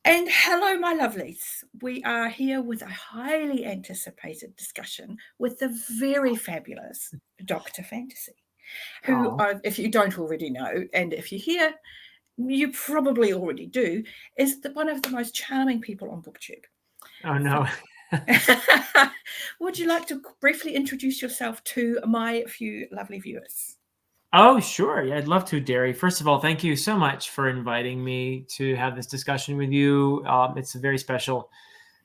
And hello, my lovelies. We are here with a highly anticipated discussion with the very fabulous Dr. Fantasy, who, if you don't already know, and if you're here, you probably already do, is one of the most charming people on BookTube. Oh, no. Would you like to briefly introduce yourself to my few lovely viewers? Oh, sure. Yeah, I'd love to, Derry. First of all, thank you so much for inviting me to have this discussion with you. It's very special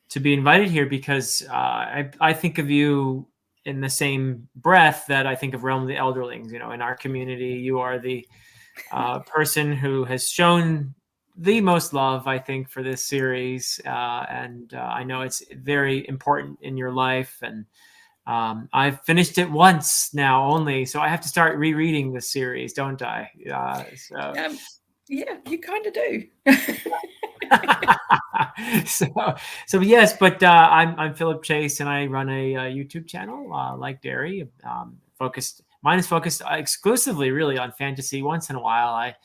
to be invited here because I think of you in the same breath that I think of Realm of the Elderlings. You know, in our community, you are the person who has shown the most love, I think, for this series. And I know it's very important in your life. And I've finished it once now only, so I have to start rereading this series, don't I? Yeah, you kind of do. so yes, but I'm Philip Chase, and I run a YouTube channel like Derry. Mine is focused exclusively, really, on fantasy. Once in a while, I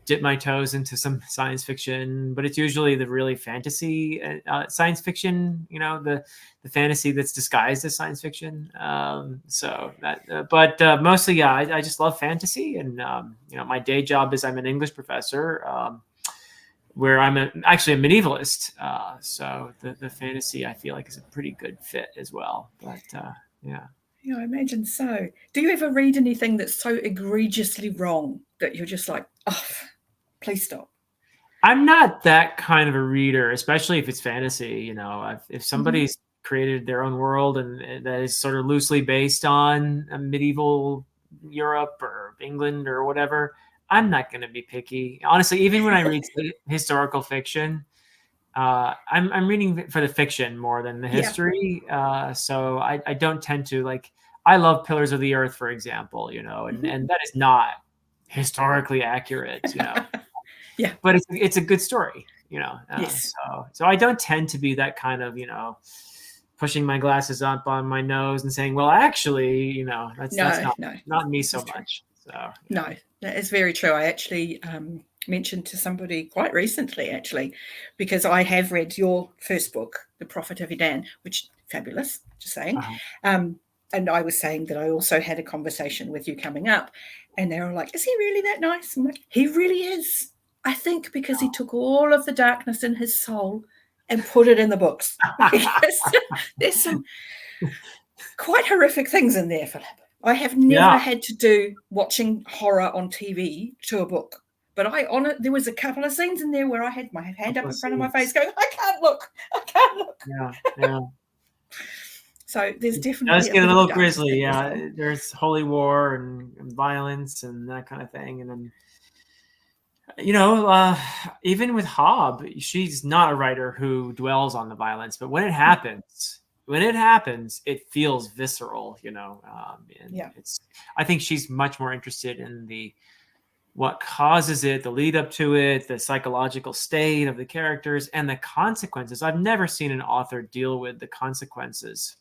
dip my toes into some science fiction, but it's usually the really fantasy science fiction, you know, the fantasy that's disguised as science fiction. But mostly, yeah, I just love fantasy. And, you know, my day job is I'm an English professor where I'm actually a medievalist. So the fantasy, I feel like, is a pretty good fit as well. But yeah. Yeah, I imagine so. Do you ever read anything that's so egregiously wrong that you're just like, oh, please stop? I'm not that kind of a reader, especially if it's fantasy. You know, if somebody's created their own world and that is sort of loosely based on a medieval Europe or England or whatever, I'm not going to be picky. Honestly, even when I read historical fiction, I'm reading for the fiction more than the history. So I don't tend to like. I love Pillars of the Earth, for example. You know, and that is not historically accurate. You know. Yeah, but it's a good story, you know. Yes. So I don't tend to be that kind of, you know, pushing my glasses up on my nose and saying, well, actually, you know, that's not me so much. So yeah. No, that is very true. I actually mentioned to somebody quite recently, actually, because I have read your first book, The Prophet of Idan, which fabulous, just saying. And I was saying that I also had a conversation with you coming up, and they were like, "Is he really that nice?" I'm like, "He really is." I think because he took all of the darkness in his soul and put it in the books. Because there's some quite horrific things in there, Philip. I have never had to do watching horror on TV to a book. But there was a couple of scenes in there where I had my hand up in front of my face going, I can't look. Yeah. So there's definitely... It does get a little grisly, yeah. Well. There's holy war and violence and that kind of thing. And then, you know, even with Hobb, she's not a writer who dwells on the violence. But when it happens, it feels visceral, you know. I think she's much more interested in what causes it, the lead up to it, the psychological state of the characters, and the consequences. I've never seen an author deal with the consequences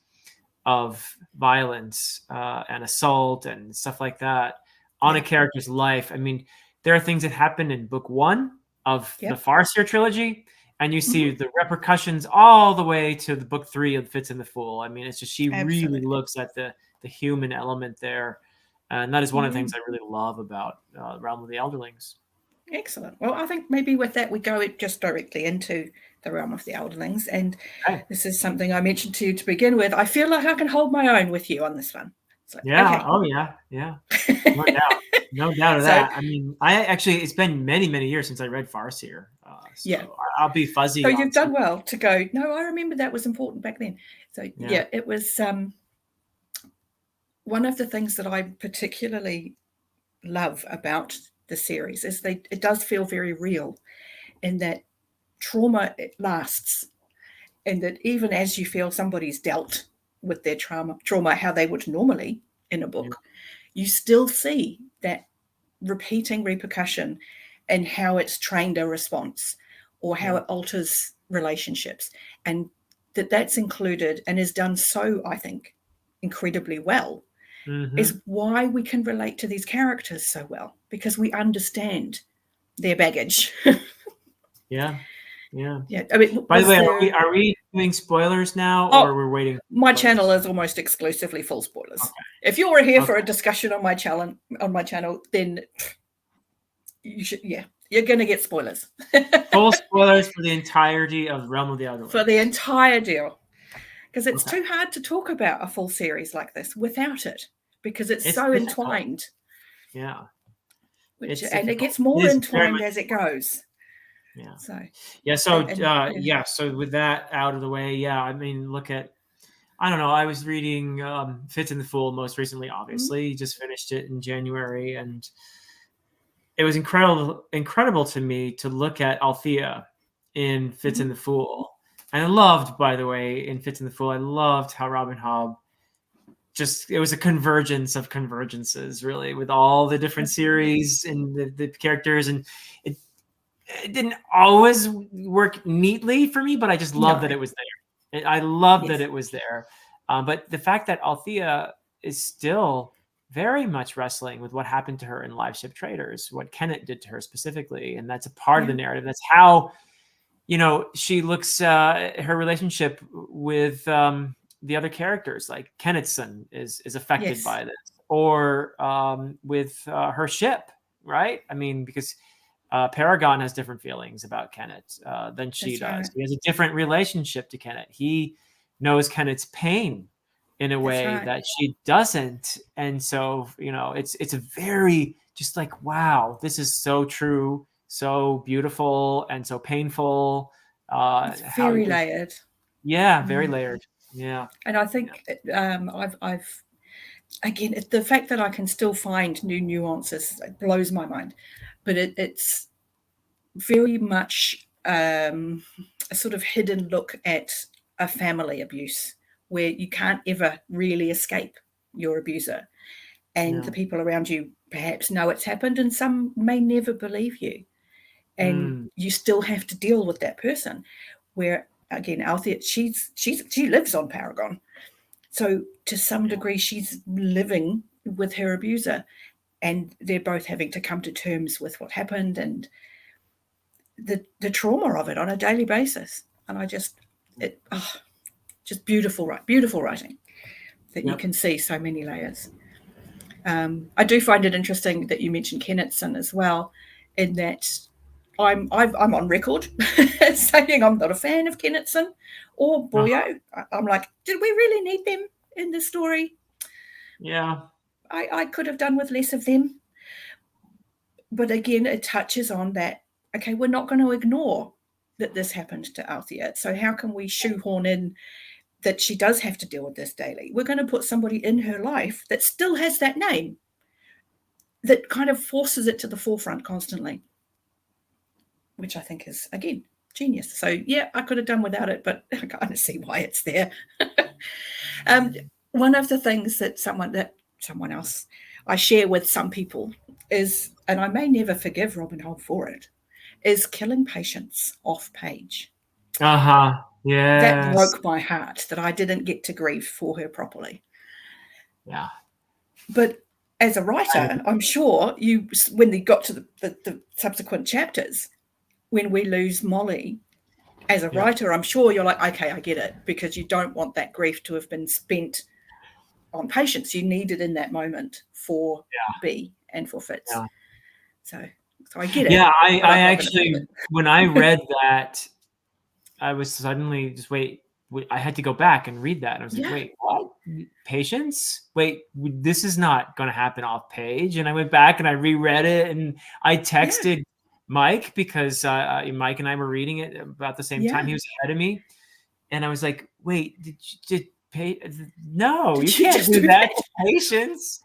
of violence and assault and stuff like that on a character's life. I mean, there are things that happen in book 1 of the Farseer trilogy, and you see the repercussions all the way to the book 3 of Fitz and the Fool. I mean, it's just, she really looks at the human element there. And that is one of the things I really love about Realm of the Elderlings. Excellent. Well, I think maybe with that, we go just directly into the Realm of the Elderlings. And this is something I mentioned to you to begin with. I feel like I can hold my own with you on this one. Like, yeah. Okay. Oh, yeah. No doubt of that. I mean, it's been many, many years since I read Farseer. I'll be fuzzy. So you've done well to go, no, I remember that was important back then. So it was one of the things that I particularly love about the series is it does feel very real, in that trauma lasts, and that even as you feel somebody's dealt with their trauma how they would normally in a book, you still see that repeating repercussion and how it's trained a response or how it alters relationships, and that's included and is done so, I think, incredibly well. Is why we can relate to these characters so well, because we understand their baggage. Yeah. Yeah. Yeah. I mean, by the way, are we doing spoilers now, or we're waiting? My channel is almost exclusively full spoilers. Okay. If you were here for a discussion on my channel, then you should. Yeah, you're going to get spoilers. Full spoilers for the entirety of Realm of the Elderlings. For the entire deal, because it's too hard to talk about a full series like this without it, because it's so difficult. Entwined. Yeah. And it gets more entwined as it goes. Yeah. So with that out of the way, I mean, look at, I don't know, I was reading Fitz and the Fool most recently, obviously. Just finished it in January, and it was incredible to me to look at Althea in Fitz and the Fool. And I loved, by the way, in Fitz and the Fool, I loved how Robin Hobb it was a convergence of convergences, really, with all the different series and the characters. And it didn't always work neatly for me, but I just loved that it was there. I loved that it was there. But the fact that Althea is still very much wrestling with what happened to her in Live Ship Traders, what Kenneth did to her specifically. And that's a part of the narrative. That's how, she looks, her relationship with the other characters, like Kennethson is affected by this, or with her ship, right? I mean, because Paragon has different feelings about Kenneth than she does. He has a different relationship to Kenneth. He knows Kenneth's pain in a way that she doesn't. And so, it's a very just like, wow, this is so true, so beautiful, and so painful. It's very layered. Yeah, very layered. Yeah. And I think I've again, the fact that I can still find new nuances blows my mind. But it's very much a sort of hidden look at a family abuse where you can't ever really escape your abuser. And the people around you perhaps know it's happened, and some may never believe you. And you still have to deal with that person. Where, again, Althea, she lives on Paragon. So to some degree, she's living with her abuser. And they're both having to come to terms with what happened and the trauma of it on a daily basis. And I just beautiful writing that you can see so many layers. I do find it interesting that you mentioned Kennethson as well, in that I'm on record saying I'm not a fan of Kennethson or Boyo. I'm like, did we really need them in the story? Yeah. I could have done with less of them. But again, it touches on that, okay, we're not going to ignore that this happened to Althea. So how can we shoehorn in that she does have to deal with this daily? We're going to put somebody in her life that still has that name, that kind of forces it to the forefront constantly, which I think is, again, genius. So, yeah, I could have done without it, but I kind of see why it's there. One of the things that someone else I share with some people is, and I may never forgive Robin Hobb for it, is killing patients off page. Yeah. That broke my heart that I didn't get to grieve for her properly. Yeah. But as a writer, I'm sure when they got to the subsequent chapters, when we lose Molly, as a writer, I'm sure you're like, okay, I get it, because you don't want that grief to have been spent on patients. You need it in that moment for B and for Fitz. Yeah. So I get it. Yeah, I actually, when I read that, I was suddenly just, I had to go back and read that. And I was like, wait, what? Patients? Wait, this is not going to happen off page. And I went back and I reread it, and I texted Mike, because Mike and I were reading it about the same time. He was ahead of me. And I was like, wait, no, you can't do that to patients.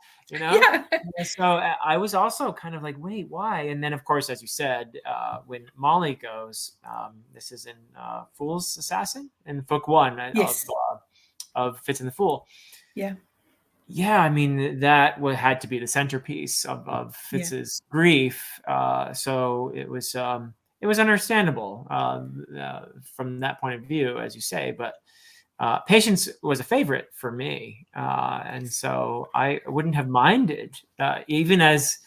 So I was also kind of like, wait, why? And then, of course, as you said, when Molly goes, this is in Fool's Assassin, in book 1 of Fitz and the Fool. I mean, that had to be the centerpiece of Fitz's grief. So it was understandable from that point of view, as you say. But Patience was a favorite for me. And so I wouldn't have minded, even as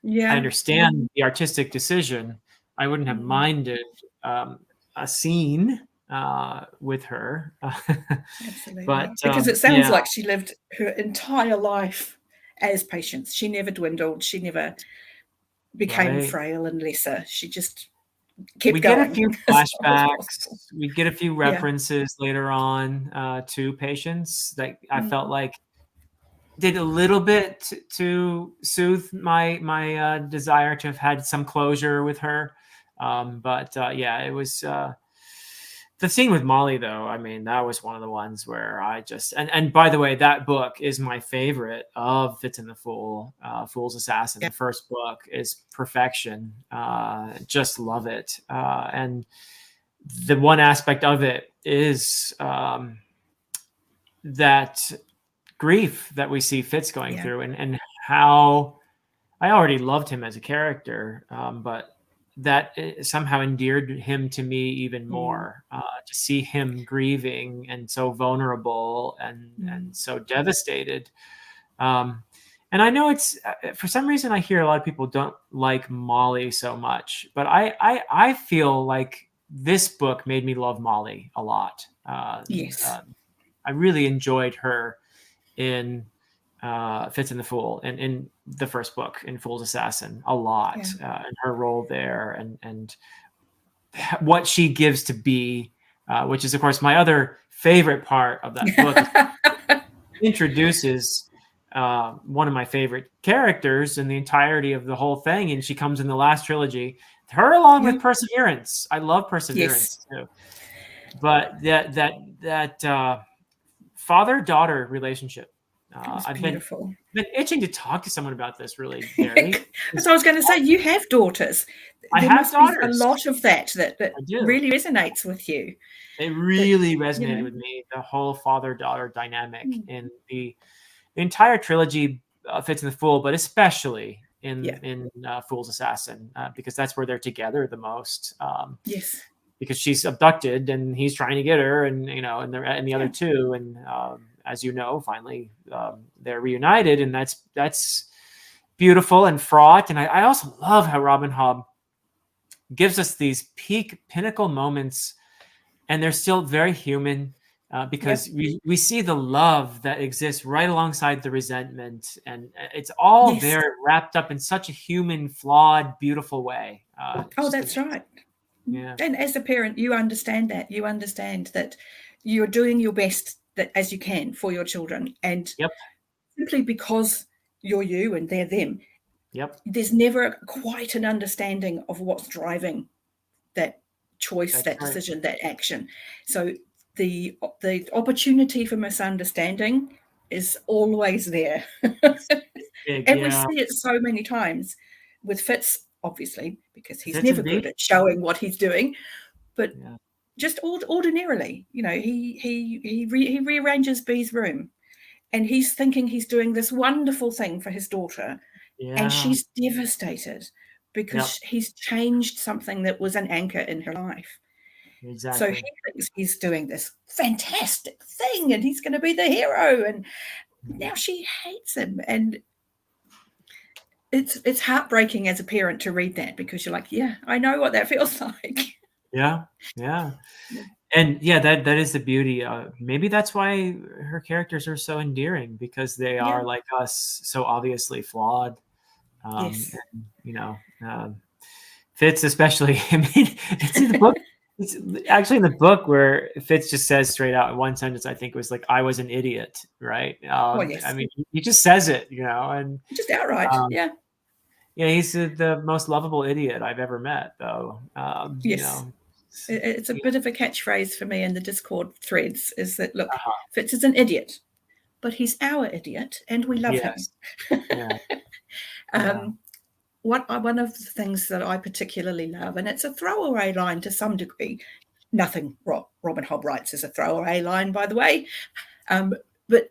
I understand the artistic decision, I wouldn't have minded a scene with her. Absolutely. But because it sounds like she lived her entire life as Patience. She never dwindled. She never became frail and lesser. She just kept going. We get a few flashbacks. We get a few Yeah. references later on to Patience that I felt like did a little bit to soothe my desire to have had some closure with her. But yeah, it was the scene with Molly, though. I mean, that was one of the ones where I just and by the way, that book is my favorite of Fitz and the Fool, Fool's Assassin. The first book is perfection. Just love it. And the one aspect of it is that grief that we see Fitz going through, and how I already loved him as a character, but that somehow endeared him to me even more, to see him grieving and so vulnerable and so devastated. And I know it's for some reason I hear a lot of people don't like Molly so much, but I feel like this book made me love Molly a lot. I really enjoyed her in Fitz and the Fool and in the first book in Fool's Assassin a lot, and her role there and what she gives to be, which is of course my other favorite part of that book. Introduces one of my favorite characters in the entirety of the whole thing, and she comes in the last trilogy. Her along with Perseverance. I love Perseverance too, but that father-daughter relationship. I've been itching to talk to someone about this, really, Gary. So I was going to say, you have daughters. There must be a lot of that really resonates with you. It really resonated with me, the whole father-daughter dynamic in the entire trilogy, Fitz and the Fool, but especially in Fool's Assassin, because that's where they're together the most. Because she's abducted and he's trying to get her, and the other two, and as you know, finally they're reunited, and that's beautiful and fraught. And I also love how Robin Hobb gives us these pinnacle moments, and they're still very human, because we see the love that exists right alongside the resentment, and it's all there wrapped up in such a human, flawed, beautiful way. That's right. Yeah. And as a parent, you understand that. You understand that you're doing your best as you can for your children. And simply because you're you and they're them, there's never quite an understanding of what's driving that choice, that decision, that action. So the opportunity for misunderstanding is always there. And we see it so many times with Fitz, obviously, because he's never good at showing what he's doing, but just ordinarily, he rearranges Bee's room, and he's thinking he's doing this wonderful thing for his daughter, and she's devastated because he's changed something that was an anchor in her life. Exactly. So he thinks he's doing this fantastic thing, and he's going to be the hero, and now she hates him, and it's heartbreaking as a parent to read that, because you're like, I know what that feels like. And that is the beauty. Maybe that's why her characters are so endearing, because they are like us, so obviously flawed. And, Fitz especially. I mean, it's in the book. It's actually in the book where Fitz just says straight out in one sentence, I think it was like, "I was an idiot," right? I mean, he just says it, and just outright. He's the most lovable idiot I've ever met, though. It's a bit of a catchphrase for me in the Discord threads, is that, look, Fitz is an idiot, but he's our idiot, and we love him. One of the things that I particularly love, and it's a throwaway line to some degree, nothing Robin Hobb writes is a throwaway line, by the way, but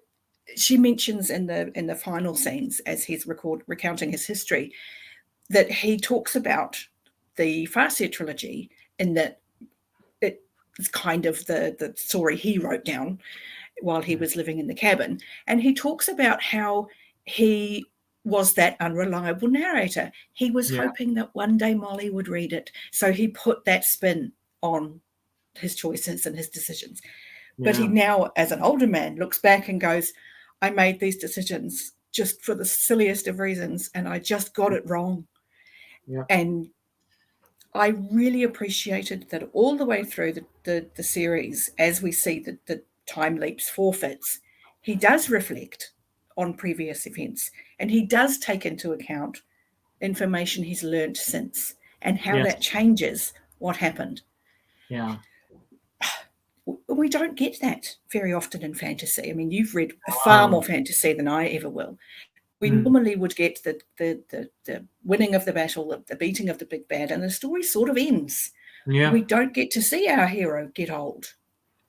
she mentions in the final scenes, as he's recounting his history, that he talks about the Farseer trilogy in that it's kind of the story he wrote down while he was living in the cabin. And he talks about how he was that unreliable narrator. He was hoping that one day Molly would read it. So he put that spin on his choices and his decisions. Yeah. But he now, as an older man, looks back and goes, I made these decisions just for the silliest of reasons, and I just got it wrong. Yeah. And I really appreciated that all the way through the series, as we see the time leaps for Fitz, he does reflect on previous events, and he does take into account information he's learned since and how Yes. that changes what happened. Yeah. We don't get that very often in fantasy. I mean, you've read far more fantasy than I ever will. We normally would get the winning of the battle, the beating of the big bad, and the story sort of ends. Yeah. We don't get to see our hero get old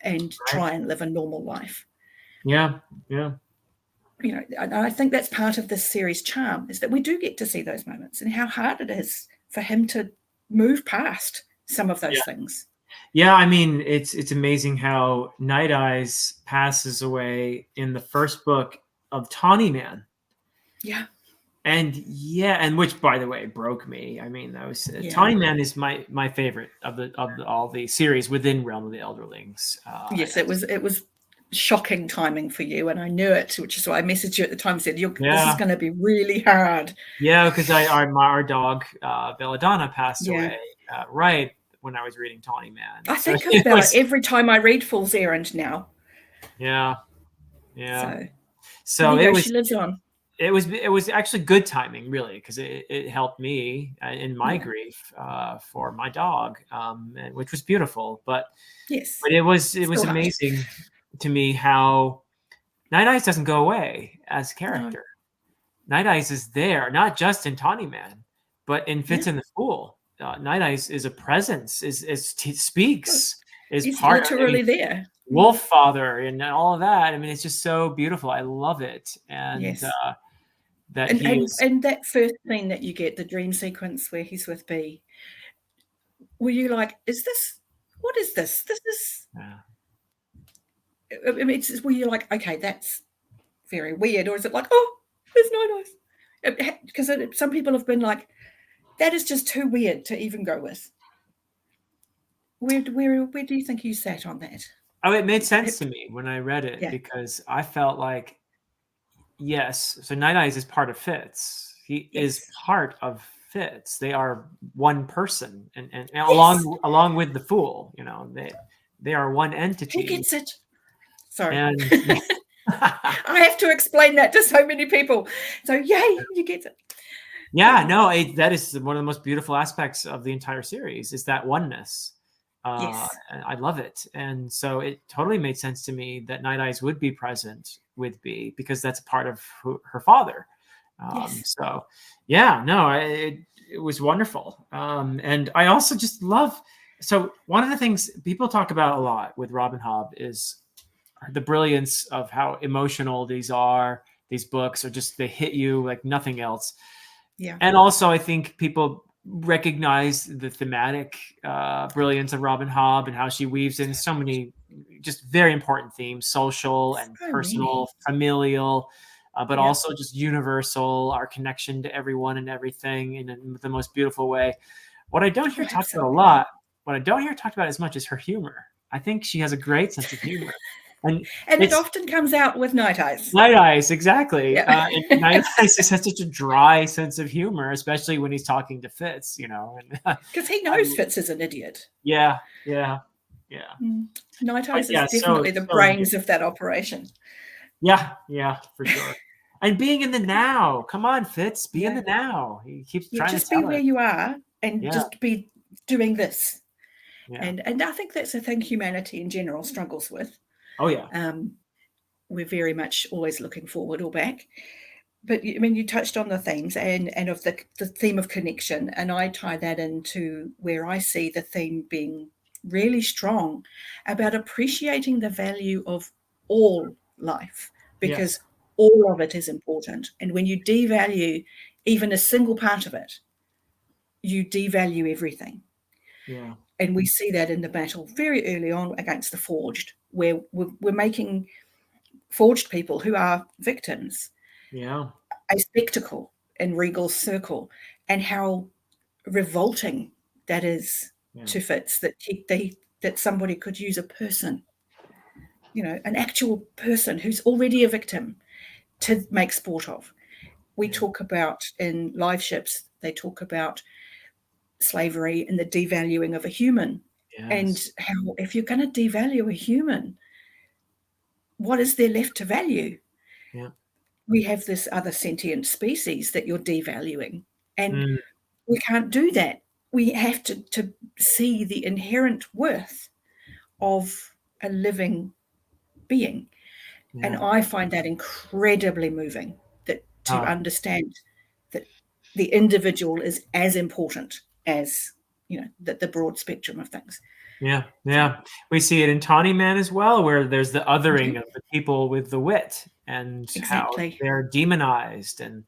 and Right. try and live a normal life. Yeah. Yeah. You know, and I think that's part of this series' charm, is that we do get to see those moments and how hard it is for him to move past some of those things. Yeah, I mean, it's amazing how Night Eyes passes away in the first book of Tawny Man. Yeah. And which, by the way, broke me. I mean, that was Tawny Man is my favorite of all the series within Realm of the Elderlings. Yes, it was shocking timing for you, and I knew it, which is why I messaged you at the time and said, this is going to be really hard. Yeah, because our dog Belladonna passed away right when I was reading Tawny Man. I think about it every time I read Fool's Errand now. Yeah. So it was. She lives on. It was actually good timing, really, because it helped me in my grief for my dog, which was beautiful. But it was amazing to me how Night Eyes doesn't go away as a character. No. Night Eyes is there, not just in Tawny Man, but in Fitz and the Fool. Night Eyes is a presence, speaks, is He's part literally there. Wolf Father and all of that. I mean, it's just so beautiful. I love it. And and that first scene that you get, the dream sequence where he's with Bee, were you like, what is this? This is, I mean, were you like, okay, that's very weird, or is it like, oh, there's Night Eyes? Because some people have been like, that is just too weird to even go with. Where do you think you sat on that? Oh, it made sense to me when I read it because I felt like, yes, so Night Eyes is part of Fitz. He is part of Fitz. They are one person, and along with the Fool, you know, they are one entity. He gets it. Sorry. And I have to explain that to so many people. So yay, you get it. Yeah, no, that is one of the most beautiful aspects of the entire series, is that oneness. I love it. And so it totally made sense to me that Night Eyes would be present with Bee, because that's a part of her father. So yeah, no, it was wonderful. And I also just love, so one of the things people talk about a lot with Robin Hobb is the brilliance of how emotional these books are. Just, they hit you like nothing else. Yeah. And also I think people recognize the thematic brilliance of Robin Hobb and how she weaves in so many just very important themes, social and personal, familial, but also just universal, our connection to everyone and everything in the most beautiful way. What I don't hear talked about a lot, what I don't hear talked about as much is her humor. I think she has a great sense of humor. And it often comes out with Night Eyes. Night Eyes, exactly. Yeah. And Night Eyes just has such a dry sense of humor, especially when he's talking to Fitz, you know. Because he knows Fitz is an idiot. Yeah. Night Eyes is definitely the brains of that operation. Yeah, for sure. And being in the now. Come on, Fitz, be in the now. He keeps trying to just be where you are and just be doing this. Yeah. And I think that's a thing humanity in general struggles with. Oh, yeah. We're very much always looking forward or back. But I mean, you touched on the themes and of the theme of connection, and I tie that into where I see the theme being really strong about appreciating the value of all life, because all of it is important. And when you devalue even a single part of it, you devalue everything. Yeah. And we see that in the battle very early on against the Forged, where we're making Forged people who are victims a spectacle in Regal's circle, and how revolting that is to Fitz, that that somebody could use a person, an actual person who's already a victim, to make sport of. We talk about, in live ships, they talk about slavery and the devaluing of a human. Yes. And how, if you're going to devalue a human, what is there left to value? Yeah. We have this other sentient species that you're devaluing, and we can't do that. We have to see the inherent worth of a living being. Yeah. And I find that incredibly moving, that to understand that the individual is as important as, the broad spectrum of things. Yeah. We see it in Tawny Man as well, where there's the othering of the people with the wit, and how they're demonized and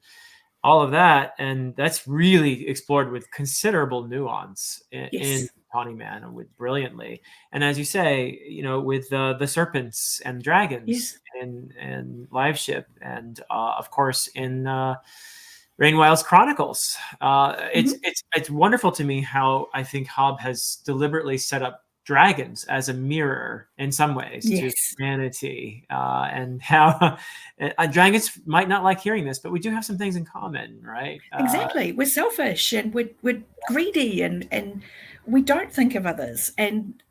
all of that. And that's really explored with considerable nuance in Tawny Man, with brilliantly. And as you say, with the serpents and dragons and Live Ship, and of course in Rainwild's Chronicles. It's wonderful to me how I think Hobb has deliberately set up dragons as a mirror in some ways to humanity, and how dragons might not like hearing this, but we do have some things in common, right? Exactly. We're selfish, and we're greedy, and we don't think of others. And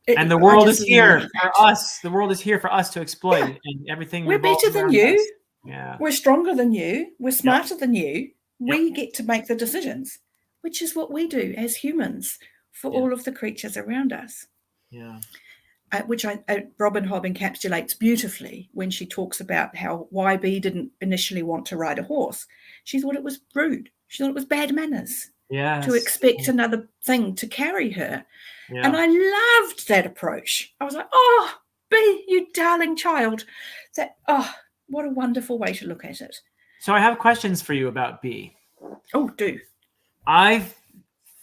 and the world is here for us. The world is here for us to exploit, and everything. We're better than you. Us. Yeah. We're stronger than you. We're smarter than you. We get to make the decisions, which is what we do as humans for all of the creatures around us. Yeah. Which Robin Hobb encapsulates beautifully when she talks about how YB didn't initially want to ride a horse. She thought it was rude. She thought it was bad manners to expect another thing to carry her. Yeah. And I loved that approach. I was like, oh, B, you darling child. What a wonderful way to look at it. So I have questions for you about B. Oh, do. I've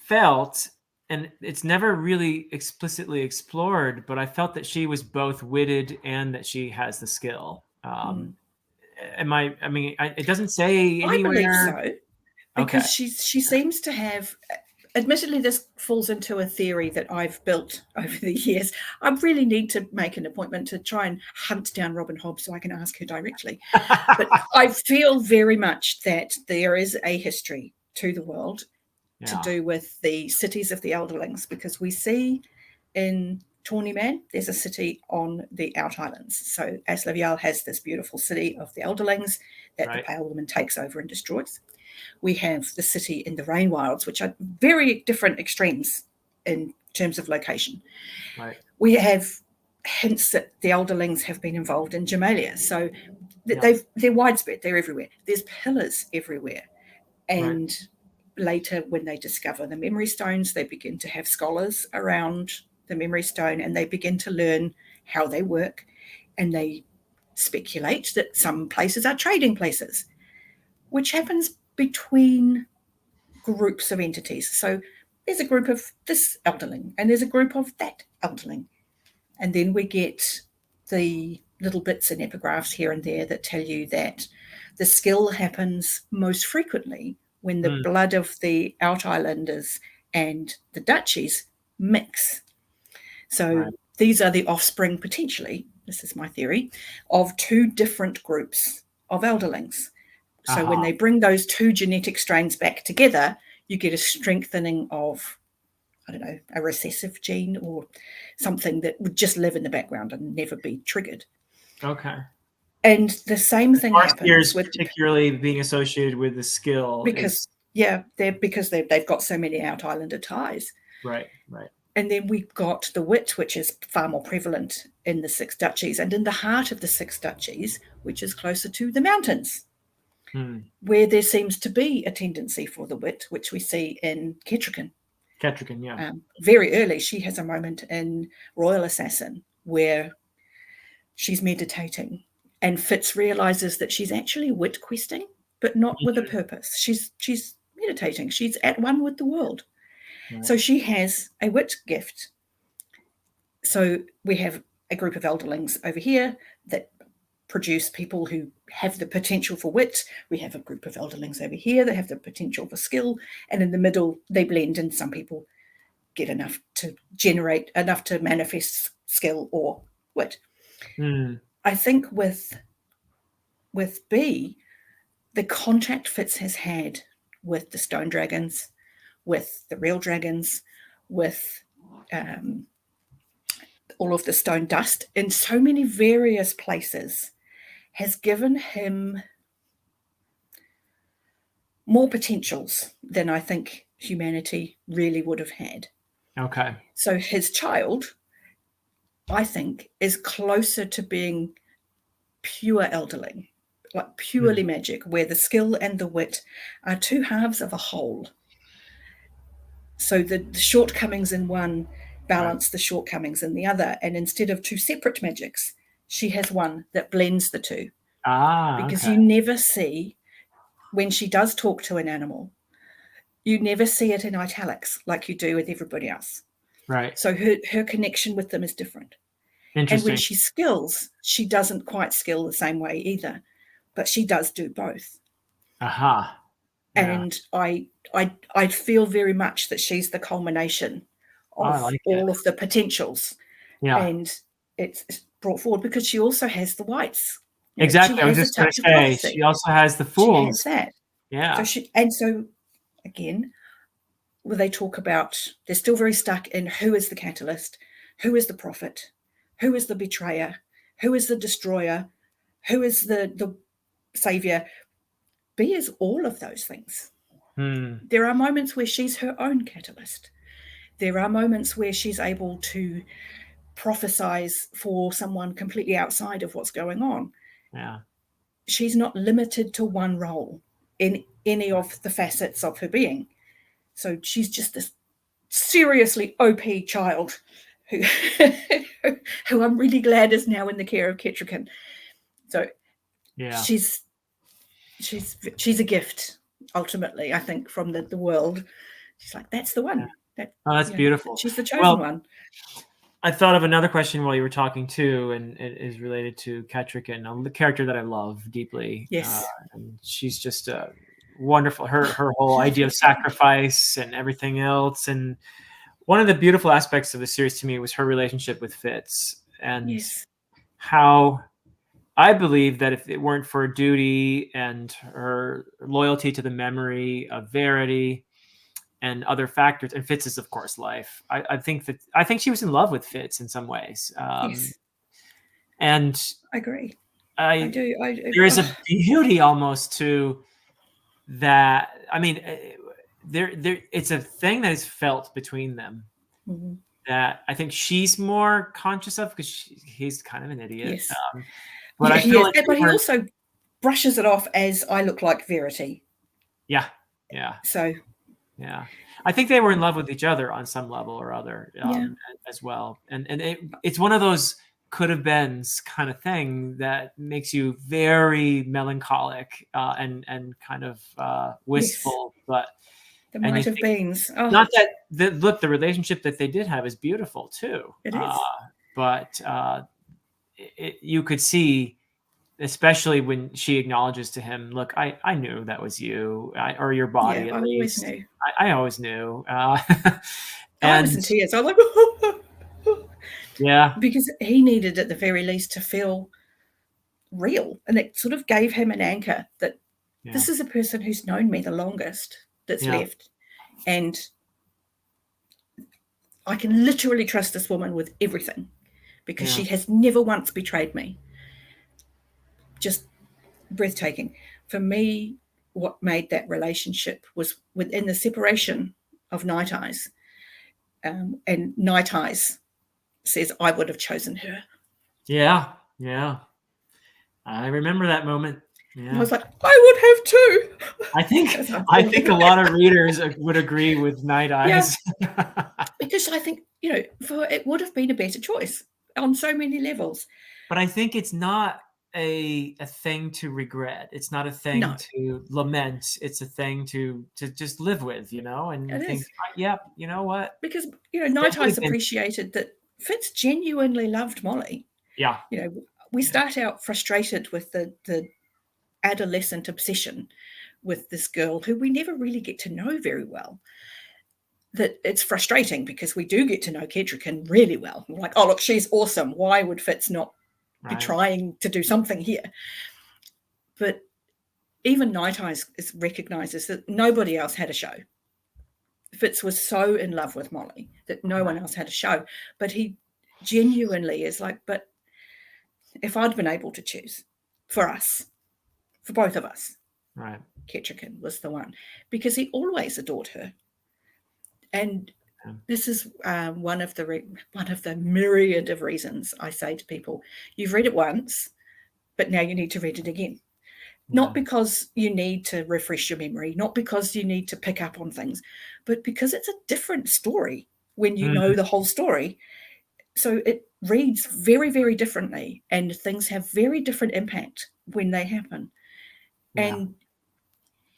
felt, and it's never really explicitly explored, but I felt that she was both witted and that she has the skill. It doesn't say anywhere. I believe so, because she seems to have. Admittedly, this falls into a theory that I've built over the years. I really need to make an appointment to try and hunt down Robin Hobb so I can ask her directly. But I feel very much that there is a history to the world to do with the cities of the Elderlings, because we see in Tawny Man, there's a city on the Out Islands. So Aslavial has this beautiful city of the Elderlings that the Pale Woman takes over and destroys. We have the city in the Rainwilds, which are very different extremes in terms of location. Right. We have hints that the Elderlings have been involved in Jamalia. So they're widespread. They're everywhere. There's pillars everywhere. And later, when they discover the memory stones, they begin to have scholars around the memory stone, and they begin to learn how they work. And they speculate that some places are trading places, which happens between groups of entities. So there's a group of this Elderling, and there's a group of that Elderling. And then we get the little bits and epigraphs here and there that tell you that the skill happens most frequently when the blood of the Out Islanders and the Duchies mix. So these are the offspring, potentially, this is my theory, of two different groups of Elderlings. So when they bring those two genetic strains back together, you get a strengthening of, I don't know, a recessive gene or something that would just live in the background and never be triggered. Okay. And the same thing happens with, particularly being associated with the skill, because they've got so many Out Islander ties. Right. And then we've got the wit, which is far more prevalent in the Six Duchies, and in the heart of the Six Duchies, which is closer to the mountains, where there seems to be a tendency for the wit, which we see in Ketrican. Very early, she has a moment in Royal Assassin where she's meditating, and Fitz realizes that she's actually wit questing, but not with a purpose. She's meditating. She's at one with the world. Right. So she has a wit gift. So we have a group of Elderlings over here that produce people who have the potential for wit. We have a group of Elderlings over here that have the potential for skill. And in the middle, they blend, and some people get enough to generate enough to manifest skill or wit. I think with B, the contact Fitz has had with the stone dragons, with the real dragons, with all of the stone dust in so many various places, has given him more potentials than I think humanity really would have had. Okay. So his child, I think, is closer to being pure elderling, like purely magic, where the skill and the wit are two halves of a whole. So the shortcomings in one balance the shortcomings in the other. And instead of two separate magics, she has one that blends the two. Because you never see, when she does talk to an animal, you never see it in italics like you do with everybody else. Right. So her connection with them is different. Interesting. And when she skills, she doesn't quite skill the same way either, but she does do both. Aha. Yeah. And I feel very much that she's the culmination of all of the potentials. Yeah. And it's brought forward because she also has the whites. Exactly. I was just going to say, she also has the fools. She has that. Yeah. So again, where they talk about, they're still very stuck in who is the catalyst, who is the prophet, who is the betrayer, who is the destroyer, who is the savior. B is all of those things. There are moments where she's her own catalyst. There are moments where she's able to prophesize for someone completely outside of what's going on. Yeah. She's not limited to one role in any of the facets of her being. So she's just this seriously OP child who I'm really glad is now in the care of Ketrican. So yeah, she's a gift, ultimately, I think, from the world. She's like, that's the one. That's beautiful. She's the chosen one. I thought of another question while you were talking too, and it is related to Ketrican, the character that I love deeply. Yes. And she's just wonderful. Her whole idea of sacrifice and everything else. And one of the beautiful aspects of the series to me was her relationship with Fitz, and how I believe that if it weren't for duty and her loyalty to the memory of Verity and other factors, and Fitz is of course life, I think she was in love with Fitz in some ways. Yes. And I agree. I do. There is a beauty almost to that. I mean, there it's a thing that is felt between them that I think she's more conscious of, because he's kind of an idiot. Yes. But I feel like but he also brushes it off as, I look like Verity. Yeah. So yeah, I think they were in love with each other on some level or other as well. And it's one of those could have beens kind of thing that makes you very melancholic and kind of wistful. But the might have beens. Not that the relationship that they did have is beautiful too. It is. But you could see, especially when she acknowledges to him, look, I knew that was you, or your body at least. I always knew. And I was in tears. I was like, yeah. Because he needed, at the very least, to feel real. And it sort of gave him an anchor that this is a person who's known me the longest that's left. And I can literally trust this woman with everything, because she has never once betrayed me. Just breathtaking. For me, what made that relationship was within the separation of Night Eyes. And Night Eyes says, I would have chosen her. Yeah. I remember that moment. Yeah. I was like, I would have too. I think a lot of readers would agree with Night Eyes. Yeah. Because I think, it would have been a better choice on so many levels. But I think it's not a thing to regret. It's not a thing to lament. It's a thing to just live with, and think, you know what? Because, Night Eyes appreciated that Fitz genuinely loved Molly. Yeah. We start out frustrated with the adolescent obsession with this girl who we never really get to know very well. that it's frustrating because we do get to know Kedrican really well. We're like, oh, look, she's awesome. Why would Fitz not be trying to do something here? But even Night Eyes recognizes that nobody else had a show. Fitz was so in love with Molly that no one else had a show. But he genuinely is like, but if I'd been able to choose for us, for both of us, Kedrican was the one, because he always adored her. And this is one of the myriad of reasons I say to people, you've read it once, but now you need to read it again. Not because you need to refresh your memory, not because you need to pick up on things, but because it's a different story when you know the whole story. So it reads very, very differently, and things have very different impact when they happen.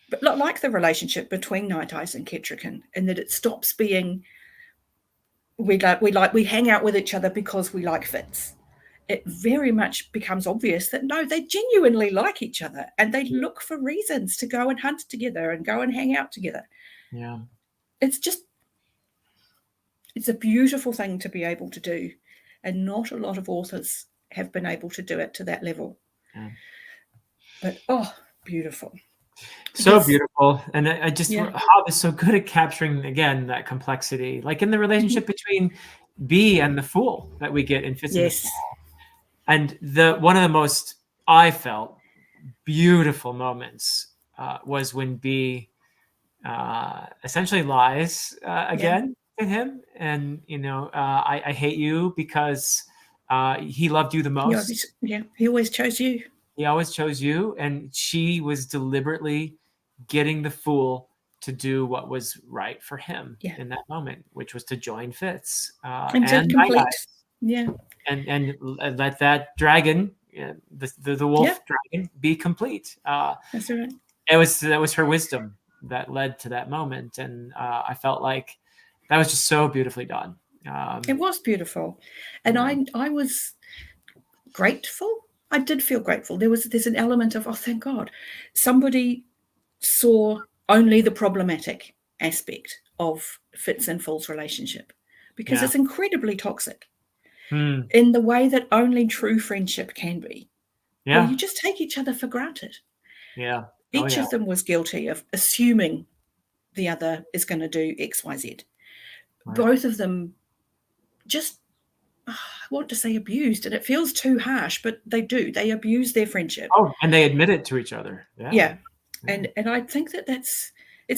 But like the relationship between Night Eyes and Kedrican, in that it stops being we hang out with each other because we like Fitz. It very much becomes obvious that no, they genuinely like each other, and they look for reasons to go and hunt together and go and hang out together. Yeah. It's a beautiful thing to be able to do, and not a lot of authors have been able to do it to that level. But beautiful. So beautiful. And I just, Hob is so good at capturing, again, that complexity, like in the relationship between Bee and the Fool that we get in Fitz and the Fool. And one of the most, I felt, beautiful moments was when Bee essentially lies again to him. And, I hate you because he loved you the most. He always chose you. He always chose you. And she was deliberately getting the Fool to do what was right for him in that moment, which was to join Fitz and to complete. And let that dragon, the wolf dragon, be complete. That's right. That was her wisdom that led to that moment, and I felt like that was just so beautifully done. It was beautiful, and I was grateful. I did feel grateful. There's an element of, oh, thank God, somebody saw only the problematic aspect of Fitz and Fool's relationship, because it's incredibly toxic in the way that only true friendship can be. Where you just take each other for granted. Each of them was guilty of assuming the other is going to do X, Y, Z. Both of them just, I want to say abused, and it feels too harsh, but they do. They abuse their friendship. Oh, and they admit it to each other. And I think it's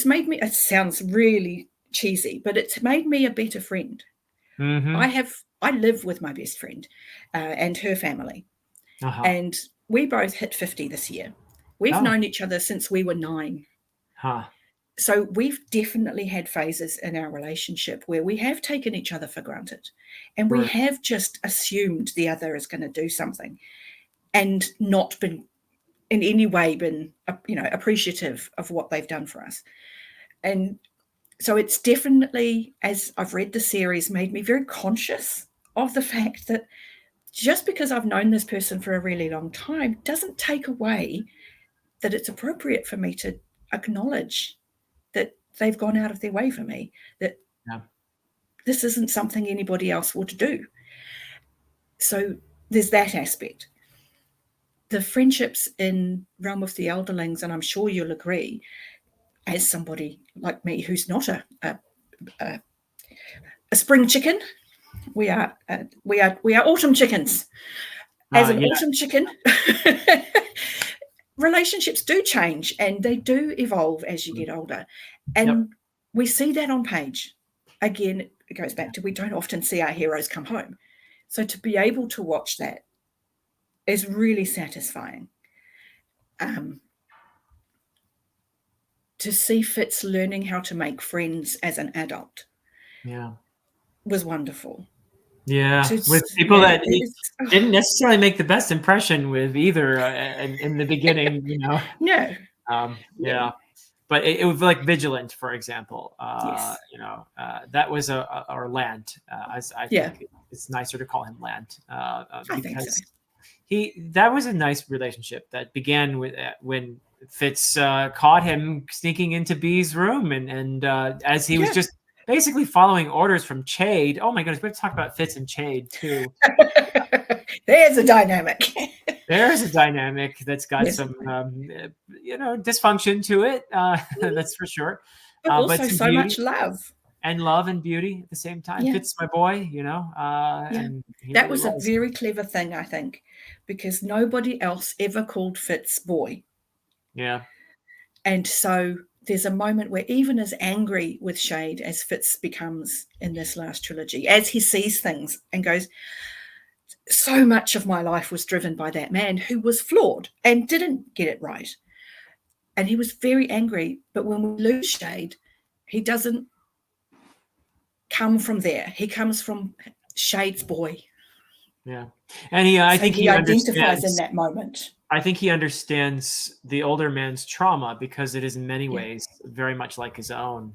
made me, it sounds really cheesy, but it's made me a better friend. I live with my best friend and her family. And we both hit 50 this year. We've known each other since we were 9. So we've definitely had phases in our relationship where we have taken each other for granted, and we have just assumed the other is going to do something and not been in any way appreciative of what they've done for us. And so it's definitely, as I've read the series, made me very conscious of the fact that just because I've known this person for a really long time doesn't take away that it's appropriate for me to acknowledge that they've gone out of their way for me, that this isn't something anybody else would do. So there's that aspect. The friendships in Realm of the Elderlings, and I'm sure you'll agree, as somebody like me who's not a spring chicken, we are autumn chickens. As an autumn chicken, relationships do change and they do evolve as you get older. And we see that on page. Again, it goes back to, we don't often see our heroes come home. So to be able to watch that is really satisfying. To see Fitz learning how to make friends as an adult was wonderful. With people that he didn't necessarily make the best impression with either in the beginning, But it was like Vigilant, for example. That was or Land. I think it's nicer to call him Land because that was a nice relationship that began with when Fitz caught him sneaking into Bee's room, and as he was just basically following orders from Chade. Oh my goodness, we have to talk about Fitz and Chade too. There's a dynamic. There's a dynamic that's got Yes. some, dysfunction to it. That's for sure. But also but so much love. And love and beauty at the same time. Yeah. Fitz my boy, and that was a very clever thing, I think, because nobody else ever called Fitz boy. Yeah. And so there's a moment where, even as angry with Chade as Fitz becomes in this last trilogy, as he sees things and goes, so much of my life was driven by that man who was flawed and didn't get it right. And he was very angry. But when we lose Chade, he doesn't come from there. He comes from Shade's boy. Yeah. And I think he identifies in that moment. I think he understands the older man's trauma, because it is in many ways very much like his own.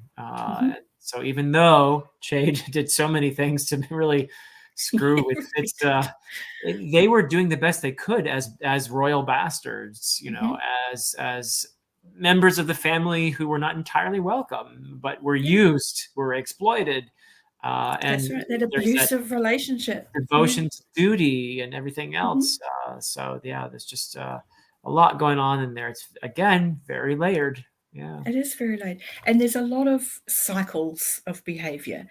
So even though Chade did so many things to really screw with Fitz, they were doing the best they could as royal bastards, as members of the family who were not entirely welcome, but were used, were exploited. And that's right, that abusive relationship, devotion to duty and everything else. So there's just a lot going on in there. It's, again, very layered. Yeah, it is very layered, and there's a lot of cycles of behavior.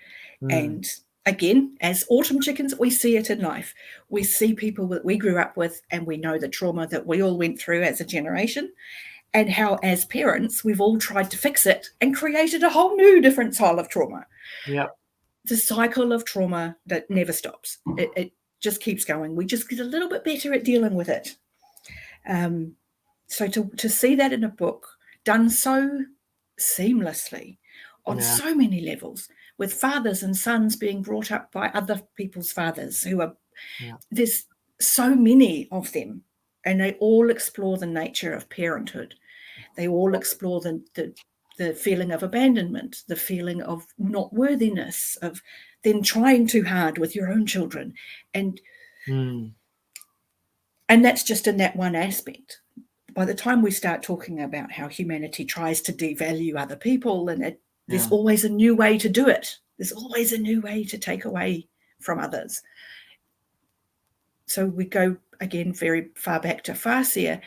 And again, as autumn chickens, we see it in life. We see people that we grew up with, and we know the trauma that we all went through as a generation, and how as parents we've all tried to fix it and created a whole new different style of trauma. Yep. The cycle of trauma that never stops. It just keeps going. We just get a little bit better at dealing with it. So to see that in a book done so seamlessly on so many levels, with fathers and sons being brought up by other people's fathers who are, there's so many of them, and they all explore the nature of parenthood. They all explore the feeling of abandonment, the feeling of not worthiness, of then trying too hard with your own children. And that's just in that one aspect. By the time we start talking about how humanity tries to devalue other people, and there's always a new way to do it. There's always a new way to take away from others. So we go, again, very far back to Farseer,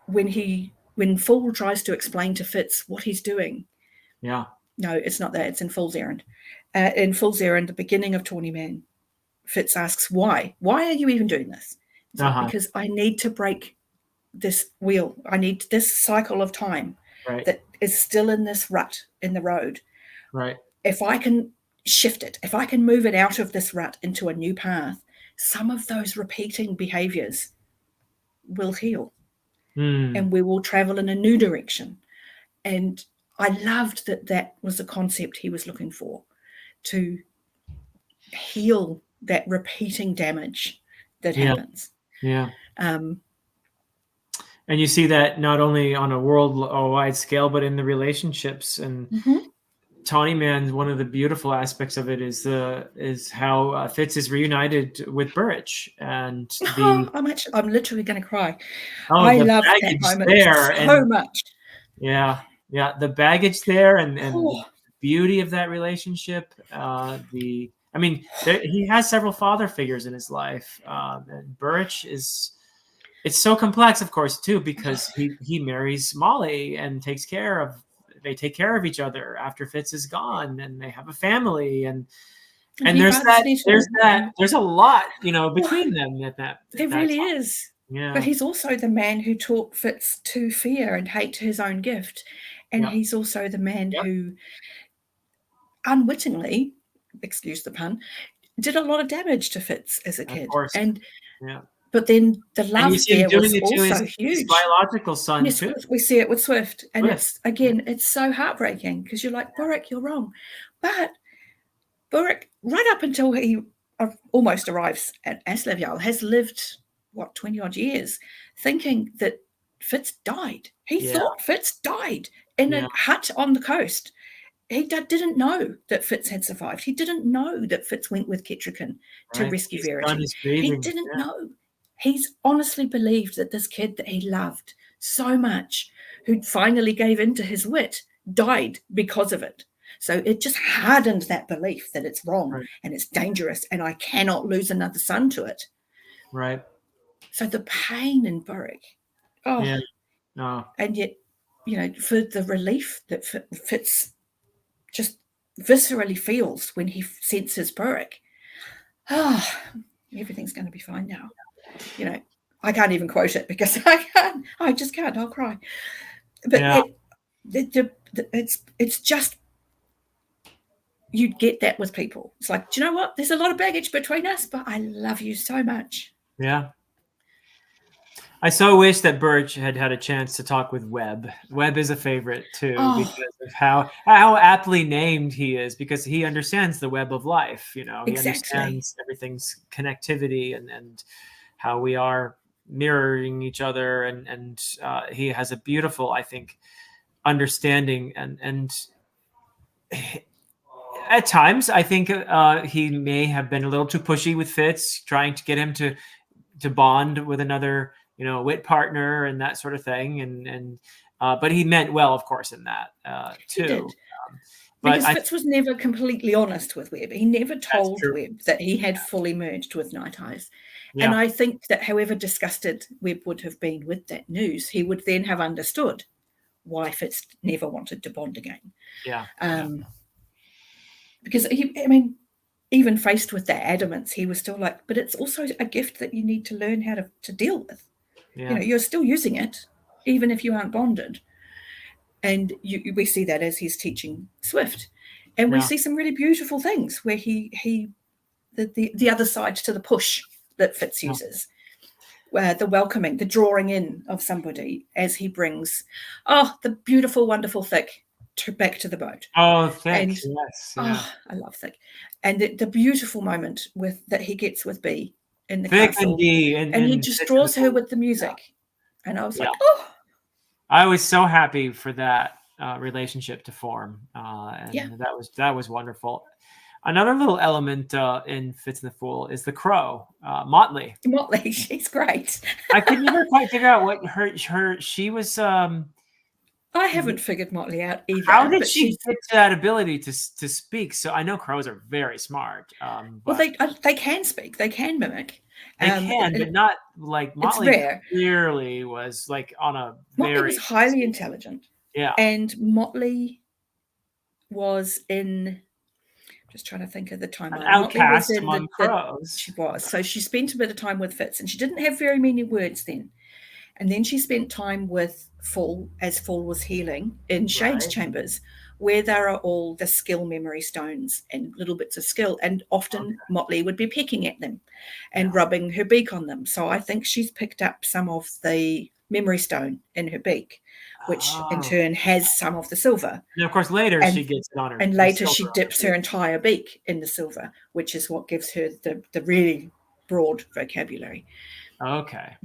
when Fool tries to explain to Fitz what he's doing. Yeah. No, it's not that. It's in Fool's Errand. In Fool's Errand, the beginning of Tawny Man, Fitz asks, why? Why are you even doing this? Because I need to break this wheel. I need this cycle of time that is still in this rut in the road. Right. If I can shift it, if I can move it out of this rut into a new path, some of those repeating behaviors will heal. And we will travel in a new direction. And I loved that was a concept he was looking for, to heal that repeating damage that happens. Yeah. And you see that not only on a worldwide scale, but in the relationships. And Tawny Man, one of the beautiful aspects of it is how Fitz is reunited with Burrich, and I'm literally going to cry. I love that moment so much. Yeah, the baggage there, and the beauty of that relationship. He has several father figures in his life, and Burrich is. It's so complex, of course, too, because he marries Molly and they take care of each other after Fitz is gone, and they have a family, and there's a lot, between them. There really is. Yeah. But he's also the man who taught Fitz to fear and hate his own gift, and he's also the man who, unwittingly, excuse the pun, did a lot of damage to Fitz as a kid. Of course. But then the love there was also huge. His biological son, too. We see it with Swift. And it's so heartbreaking, because you're like, Burrick, you're wrong. But Burrick, right up until he almost arrives at Aslavial, has lived, 20-odd years, thinking that Fitz died. He thought Fitz died in a hut on the coast. He didn't know that Fitz had survived. He didn't know that Fitz went with Kettricken to rescue Verity. He didn't know. He's honestly believed that this kid that he loved so much, who finally gave in to his wit, died because of it. So it just hardened that belief that it's wrong Right. and it's dangerous and I cannot lose another son to it. Right. So the pain in Burrick, Yeah. Oh. And yet, for the relief that Fitz just viscerally feels when he senses Burrick, everything's going to be fine now. I can't even quote it because I just can't. I'll cry. But it's just, you'd get that with people. It's like, do you know what? There's a lot of baggage between us, but I love you so much. Yeah. I so wish that Birch had had a chance to talk with Webb. Webb is a favorite too, because of how aptly named he is, because he understands the web of life. He understands everything's connectivity and how we are mirroring each other. And he has a beautiful, I think, understanding. And at times, I think he may have been a little too pushy with Fitz, trying to get him to bond with another wit partner and that sort of thing, but he meant well, of course, in that too. He did. Because Fitz was never completely honest with Webb. He never told Webb that he had fully merged with Night Eyes. Yeah. And I think that however disgusted Webb would have been with that news, he would then have understood why Fitz never wanted to bond again. Yeah. Because even faced with that adamance, he was still like, but it's also a gift that you need to learn how to deal with. Yeah. You're still using it, even if you aren't bonded. And we see that as he's teaching Swift. And we see some really beautiful things where the other side to the push that Fitz uses, where the welcoming, the drawing in of somebody as he brings, the beautiful, wonderful Thick back to the boat. Oh, Thick, yes. Yeah. I love Thick. And the beautiful moment that he gets with Bee in the Thick castle. And he just draws her with the music. Yeah. And I was like, I was so happy for that relationship to form. That was wonderful. Another little element in Fitz and the Fool is the crow, Motley. Motley, she's great. I could never quite figure out what she was. I haven't figured Motley out either. How did she get that ability to speak? So I know crows are very smart. Well, they can speak. They can mimic. They can, but not like Motley. Clearly was like on a Motley was highly intelligent. Yeah, and Motley was in. Just trying to think of the timeline. An outcast among crows. She was. So she spent a bit of time with Fitz, and she didn't have very many words then. And then she spent time with Fool as Fool was healing in Shade's chambers, where there are all the skill memory stones and little bits of skill. And often Motley would be pecking at them and rubbing her beak on them. So I think she's picked up some of the memory stone in her beak, which in turn has some of the silver. And of course, later she gets it on her. And later she dips her entire beak in the silver, which is what gives her the really broad vocabulary. Okay.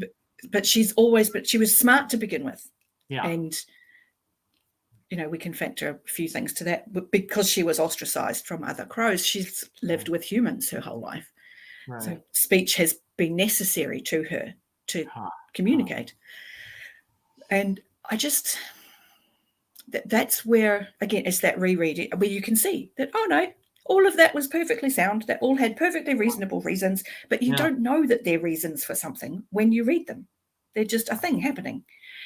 But she was smart to begin with. Yeah. And, we can factor a few things to that. But because she was ostracized from other crows, she's lived with humans her whole life. Right. So speech has been necessary to her to communicate. And I just, that's where, again, it's that reread where you can see that, all of that was perfectly sound. That all had perfectly reasonable reasons, but you don't know that they're reasons for something when you read them. They're just a thing happening.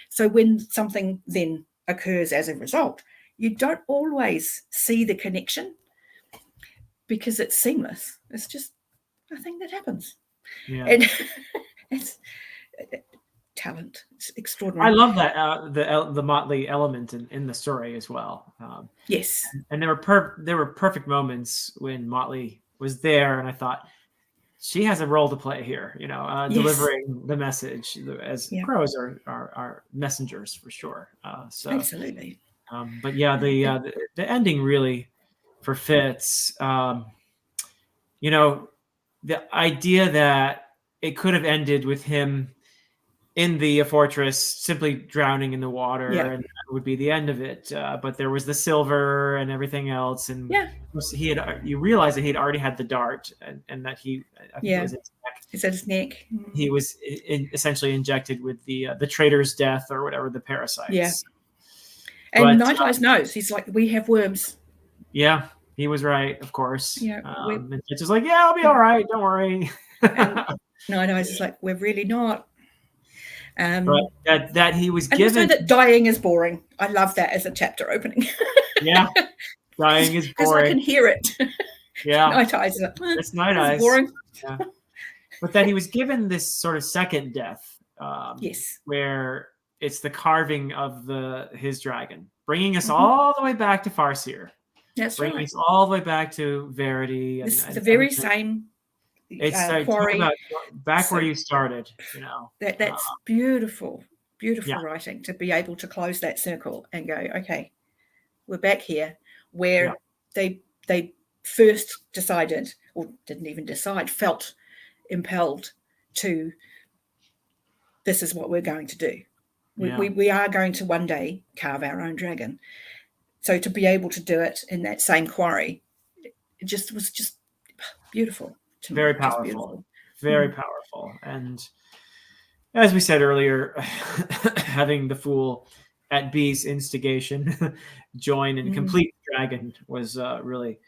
So when something then occurs as a result, you don't always see the connection because it's seamless. It's just a thing that happens. Yeah. And it's talent. It's extraordinary. I love that the Motley element in the story as well. Yes, and there were perfect moments when Motley was there, and I thought she has a role to play here. Delivering the message as crows are messengers for sure. So absolutely. But the ending really for Fitz. The idea that it could have ended with him in the fortress, simply drowning in the water, and that would be the end of it. But there was the silver and everything else, and you realize that he had already had the dart, and that it was his neck. It's at his neck. He was essentially injected with the traitor's death or whatever, the parasites. Yeah. And Night Eyes knows. He's like, we have worms. Yeah, he was right, of course. Yeah, And it's just like, yeah, I'll be all right. Don't worry. and Night Eyes is like, we're really not. But that he was And also given. that dying is boring. I love that as a chapter opening. Yeah, dying is Because I boring. can hear it. Yeah, Night Eyes is like, it's Night this is Eyes. boring. Yeah. But that he was given this sort of second death, Yes. where it's the carving of his dragon, bringing us all the way back to Farseer. That's bringing right. us all the way back to Verity and The very everything. same It's talk quarry. about back So where you started, that's beautiful, beautiful Yeah. writing, to be able to close that circle and go, okay, we're back here where they first decided, or didn't even decide, felt impelled to, this is what we're going to do. We are going to one day carve our own dragon. So to be able to do it in that same quarry, it was just beautiful to Very me. powerful. Just beautiful. Very powerful. And as we said earlier, having the Fool at B's instigation join and complete dragon was really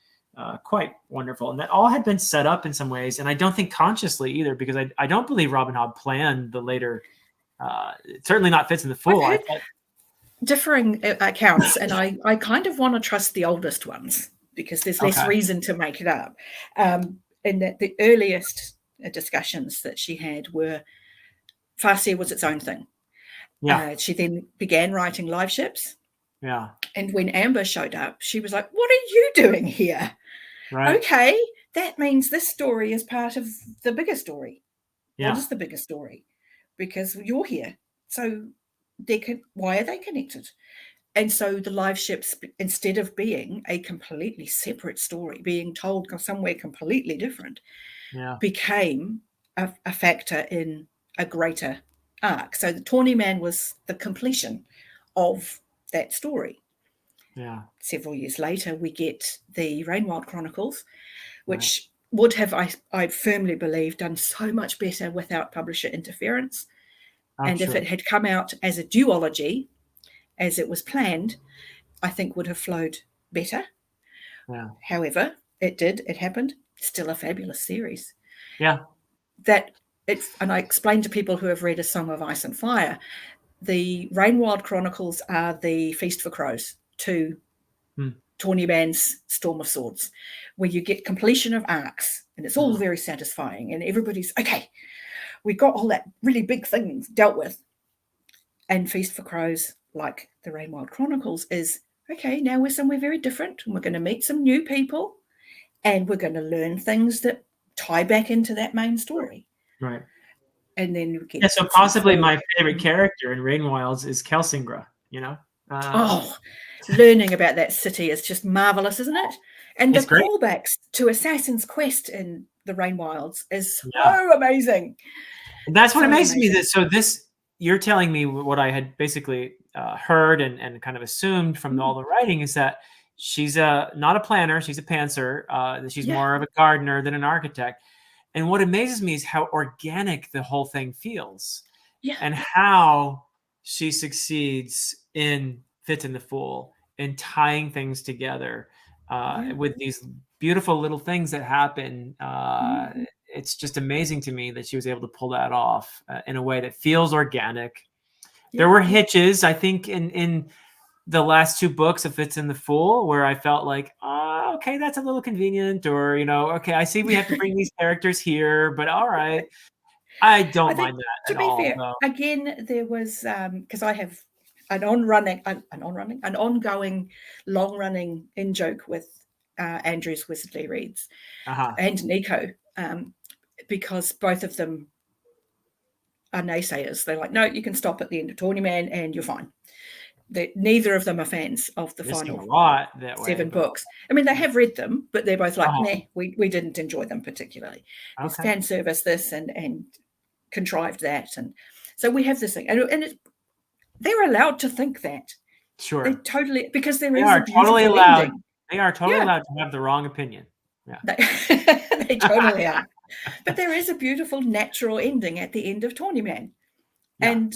quite wonderful. And that all had been set up in some ways, and I don't think consciously either, because I don't believe Robin Hobb planned the later, certainly not Fitz and the Fool. I've heard differing accounts, and I kind of want to trust the oldest ones because there's less reason to make it up. And that the earliest discussions that she had were Farseer was its own thing. Yeah. She then began writing live ships. Yeah. And when Amber showed up, she was like, what are you doing here? Right. Okay, that means this story is part of the bigger story. Yeah. What is the bigger story? Because you're here. So why are they connected? And so the live ships, instead of being a completely separate story, being told somewhere completely different, became a factor in a greater arc. So the Tawny Man was the completion of that story. Yeah. Several years later, we get the Rainwild Chronicles, which would have, I firmly believe, done so much better without publisher interference. And if it had come out as a duology, as it was planned, I think would have flowed better. Yeah. However, it happened. Still a fabulous series. Yeah. And I explained to people who have read A Song of Ice and Fire, the Rainwild Chronicles are the Feast for Crows to Tawny Man's Storm of Swords, where you get completion of arcs, and it's all very satisfying, and everybody's, okay, we got all that really big things dealt with. And Feast for Crows, like the Rainwild Chronicles, is, okay, now we're somewhere very different, and we're going to meet some new people, and we're going to learn things that tie back into that main story. Right. And then we get so possibly my favorite character in Rainwilds is Kelsingra, learning about that city is just marvelous, isn't it? And the great. Callbacks to Assassin's Quest in the Rainwilds is so amazing. And that's what amazes me. This you're telling me what I had basically heard and kind of assumed from all the writing is that she's not a planner, she's a pantser. She's more of a gardener than an architect. And what amazes me is how organic the whole thing feels, and how she succeeds in Fitz and the Fool in tying things together with these beautiful little things that happen. It's just amazing to me that she was able to pull that off in a way that feels organic. There were hitches, I think, in the last two books of Fitz and the Fool, where I felt like, okay, that's a little convenient, or, okay, I see we have to bring these characters here, but all right. I don't mind that at all. To be fair, again, there was, because I have an ongoing, long-running in-joke with Andrew's Wizardly Reads and Nico, because both of them are naysayers. They're like, no, you can stop at the end of Tawny Man and you're fine. Neither of them are fans of the final 7 books. I mean, they have read them, but they're both like, nah, we didn't enjoy them particularly. It's fan service this and contrived that. And so we have this thing. And they're allowed to think that. Sure. They totally, because there is a beautiful ending. They are totally allowed to have the wrong opinion. Yeah. They totally are. But there is a beautiful natural ending at the end of Tawny Man. Yeah. And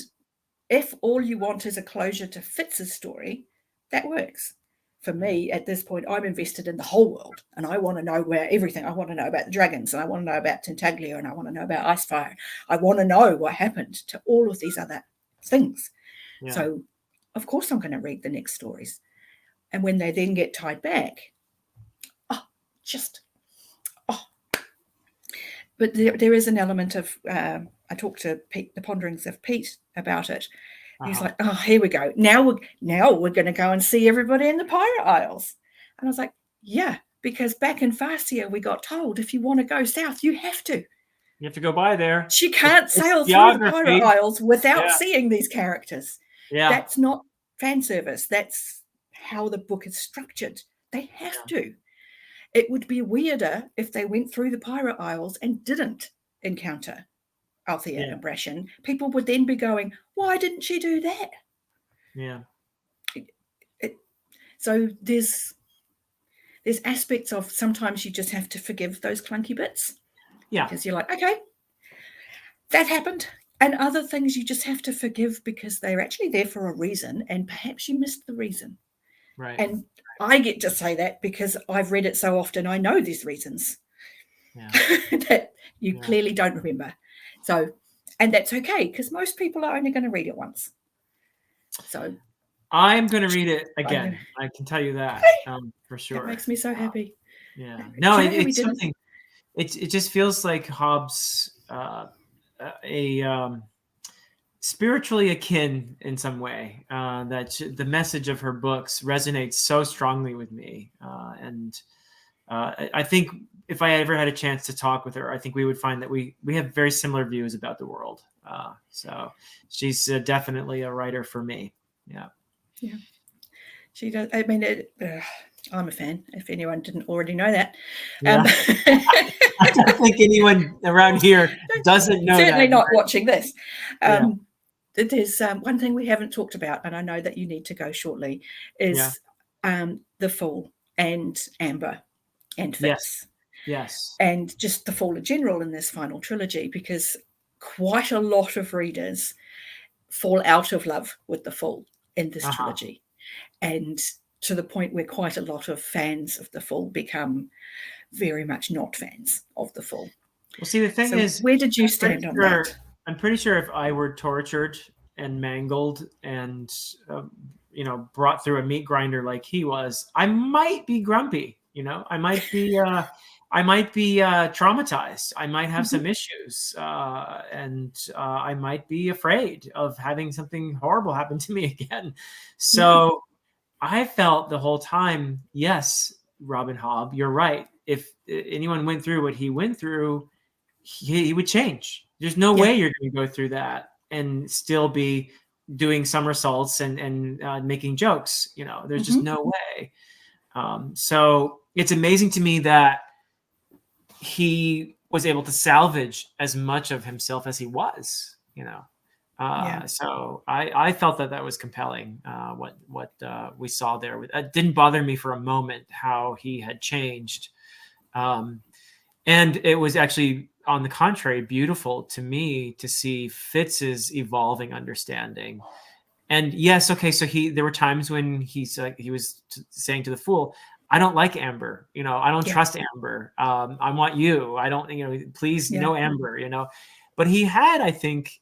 if all you want is a closure to Fitz's story, that works. for me at this point, I'm invested in the whole world, and I want to know where everything. I want to know about the dragons, and I want to know about Tintaglia, and I want to know about Icefire. I want to know what happened to all of these other things. Yeah. So, of course, I'm going to read the next stories. And when they then get tied back, but there is an element of, I talked to Pete, the Ponderings of Pete, about it. He's like, oh, here we go. Now we're going to go and see everybody in the Pirate Isles. And I was like, yeah, because back in Farseer, we got told if you want to go south, you have to. You have to go by there. She can't sail through the Pirate Isles without seeing these characters. Yeah. That's not fan service. That's how the book is structured. They have to. It would be weirder if they went through the Pirate Isles and didn't encounter Althea and Brashen. People would then be going, why didn't she do that? Yeah. So there's aspects of sometimes you just have to forgive those clunky bits. Yeah. Because you're like, okay, that happened. And other things you just have to forgive because they're actually there for a reason, and perhaps you missed the reason. Right. And I get to say that because I've read it so often, I know these reasons that you clearly don't remember. So, and that's okay, because most people are only going to read it once. So I'm going to read it again. I can tell you that for sure. That makes me so happy. Yeah. No, it's something. It just feels like Hobbes spiritually akin in some way, that the message of her books resonates so strongly with me. And I think if I ever had a chance to talk with her, I think we would find that we have very similar views about the world. So she's definitely a writer for me. Yeah. Yeah. She does. I mean, I'm a fan, if anyone didn't already know that. Yeah. I don't think anyone around here doesn't know that. Certainly not watching this. There's one thing we haven't talked about, and I know that you need to go shortly, is the Fool and Amber and Fitz. Yes. And just the Fool in general in this final trilogy, because quite a lot of readers fall out of love with the Fool in this trilogy. And to the point where quite a lot of fans of the Fool become very much not fans of the Fool. Well, see, the thing is, where did you stand on that? I'm pretty sure if I were tortured and mangled and, brought through a meat grinder like he was, I might be grumpy. I might be traumatized. I might have some issues, and I might be afraid of having something horrible happen to me again. So I felt the whole time, yes, Robin Hobb, you're right. If anyone went through what he went through, he would change. There's no way you're going to go through that and still be doing somersaults and making jokes. There's just no way. So it's amazing to me that he was able to salvage as much of himself as he was, So I felt that was compelling. What we saw there, it didn't bother me for a moment how he had changed. And it was actually, on the contrary, beautiful to me to see Fitz's evolving understanding. And yes, okay, so there were times when he was saying to the Fool, I don't like Amber, I don't trust Amber. I want you. I don't, please no Amber, But he had, I think,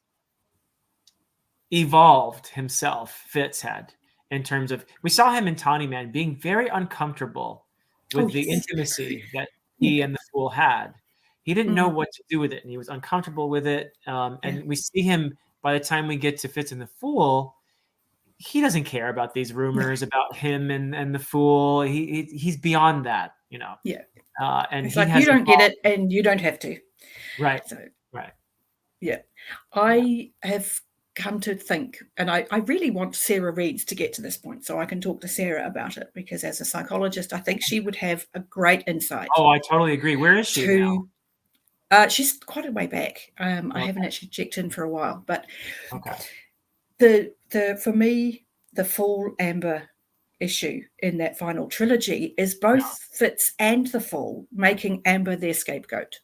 evolved himself, Fitz had, in terms of, we saw him in Tawny Man being very uncomfortable with the intimacy that he and the Fool had. He didn't know what to do with it, and he was uncomfortable with it. And we see him, by the time we get to Fitz and the Fool, he doesn't care about these rumors about him and the Fool. He's beyond that, Yeah. And it's like, you don't get it, and you don't have to. Right. So, right. Yeah. I have come to think, and I really want Sarah Reeds to get to this point so I can talk to Sarah about it, because as a psychologist, I think she would have a great insight. Oh, I totally agree. Where is she now? She's quite a way back. I haven't actually checked in for a while, but for me, the Fool Amber issue in that final trilogy is both Fitz and the Fool making Amber their scapegoat.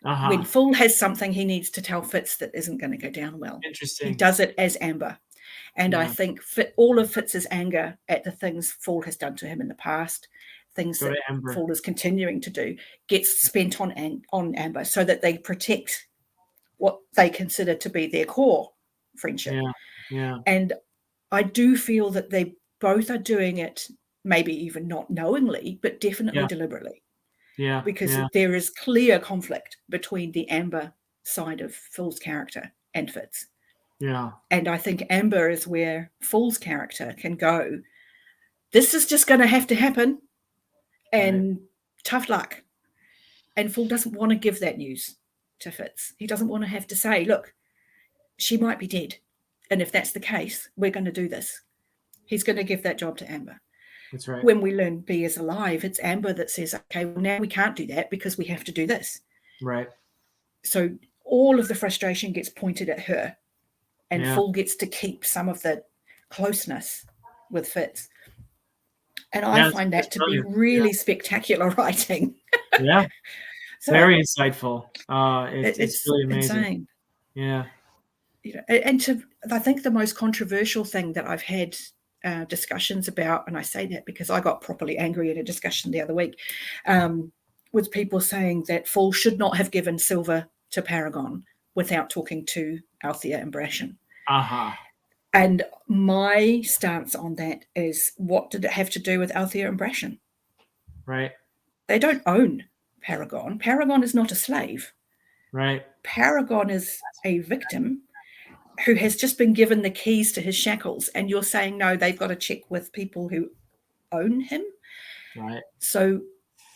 When Fool has something he needs to tell Fitz that isn't going to go down well, interesting, he does it as Amber. And I think all of Fitz's anger at the things Fall has done to him in the past, things that Fall is continuing to do, gets spent on Amber so that they protect what they consider to be their core friendship. Yeah. And I do feel that they both are doing it, maybe even not knowingly, but definitely deliberately. Yeah. Because there is clear conflict between the Amber side of Fall's character and Fitz. Yeah. And I think Amber is where Fall's character can go, this is just going to have to happen, and tough luck. And Fall doesn't want to give that news to Fitz. He doesn't want to have to say, look, she might be dead. And if that's the case, we're going to do this. He's going to give that job to Amber. That's right. When we learn B is alive, it's Amber that says, okay, well, now we can't do that because we have to do this. Right. So all of the frustration gets pointed at her, and Fall gets to keep some of the closeness with Fitz. And I find that to be really spectacular writing. Yeah. So, very insightful. It's really amazing. Insane. Yeah. And I think the most controversial thing that I've had discussions about, and I say that because I got properly angry at a discussion the other week, with people saying that Fall should not have given Silver to Paragon without talking to Althea and Brashen. And my stance on that is, what did it have to do with Althea and Brashen? Right. They don't own Paragon. Paragon is not a slave. Right. Paragon is a victim who has just been given the keys to his shackles, and you're saying, no, they've got to check with people who own him. Right. So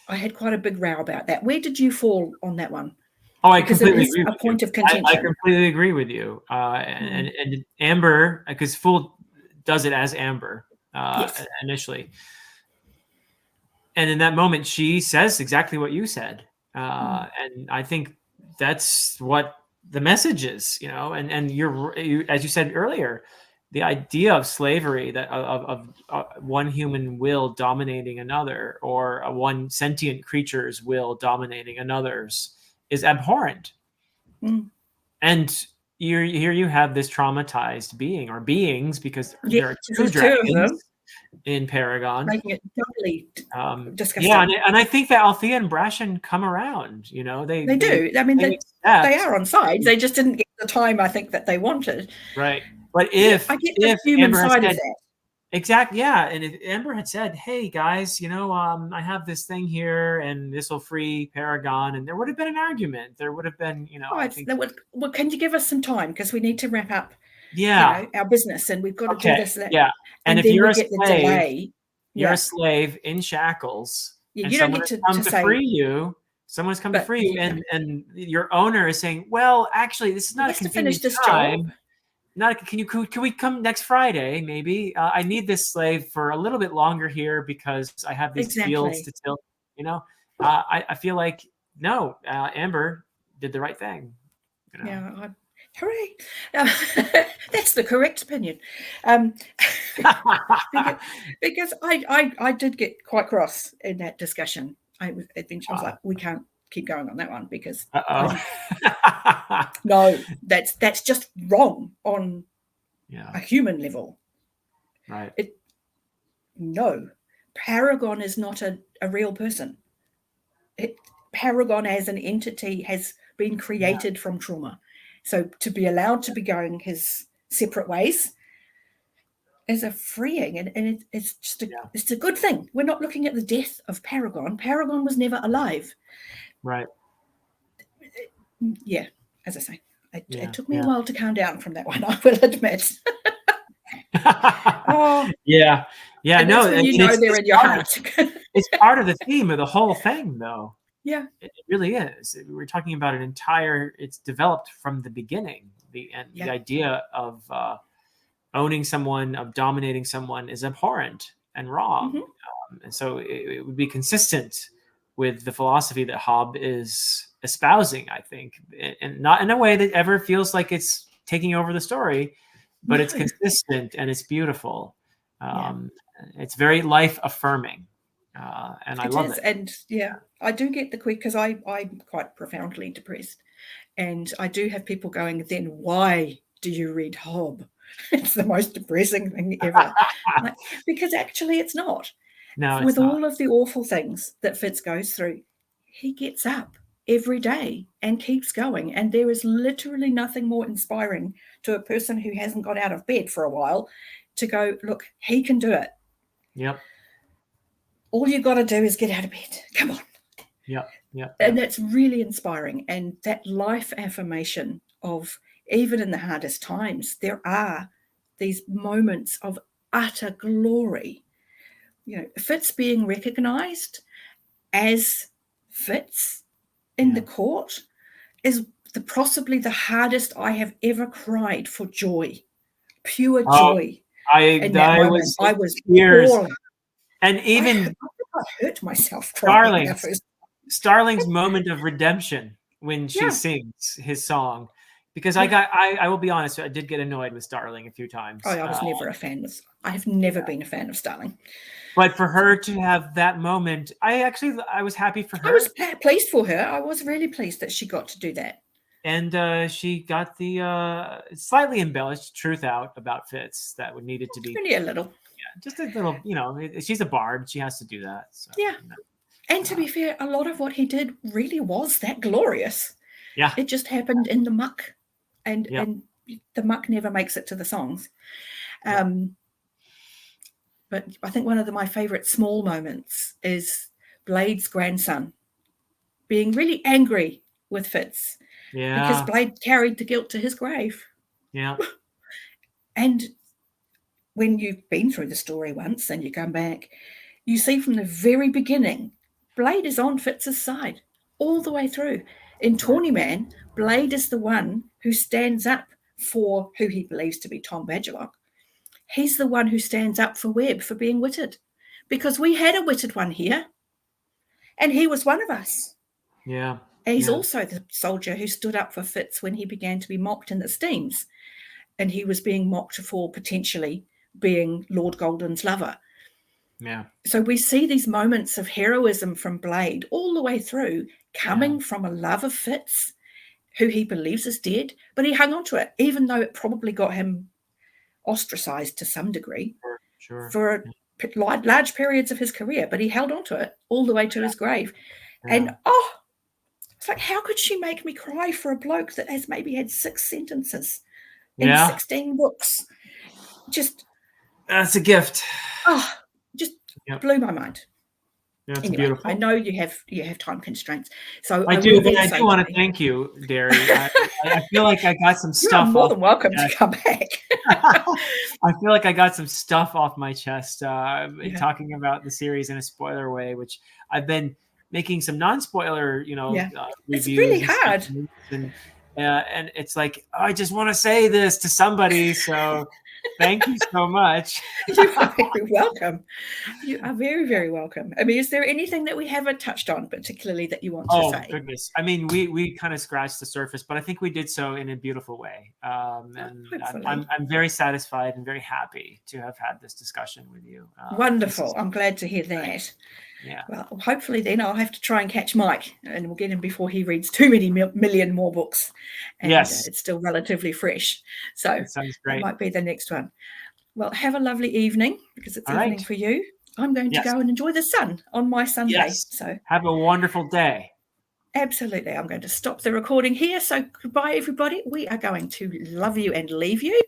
I had quite a big row about that. Where did you fall on that one? I completely agree with you. A point of contention. I completely agree with you. And Amber, because Fool does it as Amber initially. And in that moment, she says exactly what you said. And I think that's what the message is, and you, as you said earlier, the idea of slavery, that of one human will dominating another, or one sentient creature's will dominating another's, is abhorrent. And here you have this traumatized being, or beings, because there are two dragons in Paragon, making it doubly disgusting. And I think that Althea and Brashen come around. They do. I mean, they are on sides. They just didn't get the time, I think, that they wanted. Right. But if I get the human side of that. Exactly. Yeah. And if Amber had said, hey guys, I have this thing here and this will free Paragon, and there would have been an argument. There would have been, I think. Well, can you give us some time? Because we need to wrap up our business, and we've got to do this. That. Yeah. And if you're a slave, you're a slave in shackles. Yeah, and you don't get to say, free you. Someone's come to free you, and your owner is saying, well, actually, this is not a convenient time. Job. Can we come next Friday? Maybe I need this slave for a little bit longer here because I have these fields to till. I feel like no, Amber did the right thing. Yeah, hooray! That's the correct opinion. Because I did get quite cross in that discussion. I was like, we can't keep going on that one because no, that's just wrong on a human level. Right. No, Paragon is not a real person. Paragon as an entity has been created from trauma. So to be allowed to be going his separate ways is a freeing, and it's just it's a good thing. We're not looking at the death of Paragon. Paragon was never alive. Right. Yeah, as I say, it took me a while to calm down from that one, I will admit. Yeah. No, they're in your heart. It's part of the theme of the whole thing, though. Yeah, it really is. We're talking about it's developed from the beginning. The idea of owning someone, of dominating someone, is abhorrent and wrong. And so it would be consistent with the philosophy that Hobb is espousing, I think, and not in a way that ever feels like it's taking over the story, but it's consistent and it's beautiful. It's very life affirming. And I love it. And I do get the quick, because I'm quite profoundly depressed, and I do have people going, then why do you read Hobb? It's the most depressing thing ever. Like, because actually it's not. No, it's With not. all of the awful things that Fitz goes through, he gets up every day and keeps going. And there is literally nothing more inspiring to a person who hasn't got out of bed for a while to go, look, he can do it. Yep. All you got to do is get out of bed. Come on. Yep. Yep. And that's really inspiring. And that life affirmation of, even in the hardest times, there are these moments of utter glory. You know, Fitz being recognized as Fitz in the court is possibly the hardest I have ever cried for joy, pure joy. I was tears. Poorly. And even I hurt myself crying. Starling's moment of redemption when she sings his song, because I will be honest, I did get annoyed with Starling a few times. I was never a fan of. I have never been a fan of Starling. But for her to have that moment, I was happy for her. I was pleased for her. I was really pleased that she got to do that. And she got the slightly embellished truth out about Fitz that would needed to be. Only a little. Yeah, just a little, she's a bard. She has to do that. So, yeah. And to be fair, a lot of what he did really was that glorious. Yeah. It just happened in the muck. And the muck never makes it to the songs. But I think one of my favorite small moments is Blade's grandson being really angry with Fitz. Yeah. Because Blade carried the guilt to his grave. Yeah. And when you've been through the story once and you come back, you see from the very beginning, Blade is on Fitz's side all the way through. In Tawny Man, Blade is the one who stands up for who he believes to be Tom Badgerlock. He's the one who stands up for Webb for being witted, because we had a witted one here, and he was one of us. Yeah. And he's also the soldier who stood up for Fitz when he began to be mocked in the Steams, and he was being mocked for potentially being Lord Golden's lover. Yeah. So we see these moments of heroism from Blade all the way through, coming from a love of Fitz, who he believes is dead, but he hung on to it, even though it probably got him ostracized to some degree for large periods of his career, but he held on to it all the way to his grave. And it's like, how could she make me cry for a bloke that has maybe had 6 sentences in 16 books? Just that's a gift. Just blew my mind. That's anyway, beautiful. I know you have time conconstraints, so I do want to thank you, Derry. I feel like I got some stuff. You're more than welcome to come back. I feel like I got some stuff off my chest talking about the series in a spoiler way, which I've been making some non-spoiler, reviews. It's really hard. And it's like, I just want to say this to somebody, so thank you so much. You are very welcome. You are very, very welcome. I mean, is there anything that we haven't touched on particularly that you want to say? Oh, goodness. I mean, we kind of scratched the surface, but I think we did so in a beautiful way. And I'm very satisfied and very happy to have had this discussion with you. Wonderful. I'm glad to hear that. Yeah. Well, hopefully then I'll have to try and catch Mike, and we'll get him before he reads too many million more books. And it's still relatively fresh. So that sounds great. That might be the next one. Well, have a lovely evening, because it's evening for you. I'm going to go and enjoy the sun on my Sunday. Yes. So have a wonderful day. Absolutely. I'm going to stop the recording here. So goodbye, everybody. We are going to love you and leave you.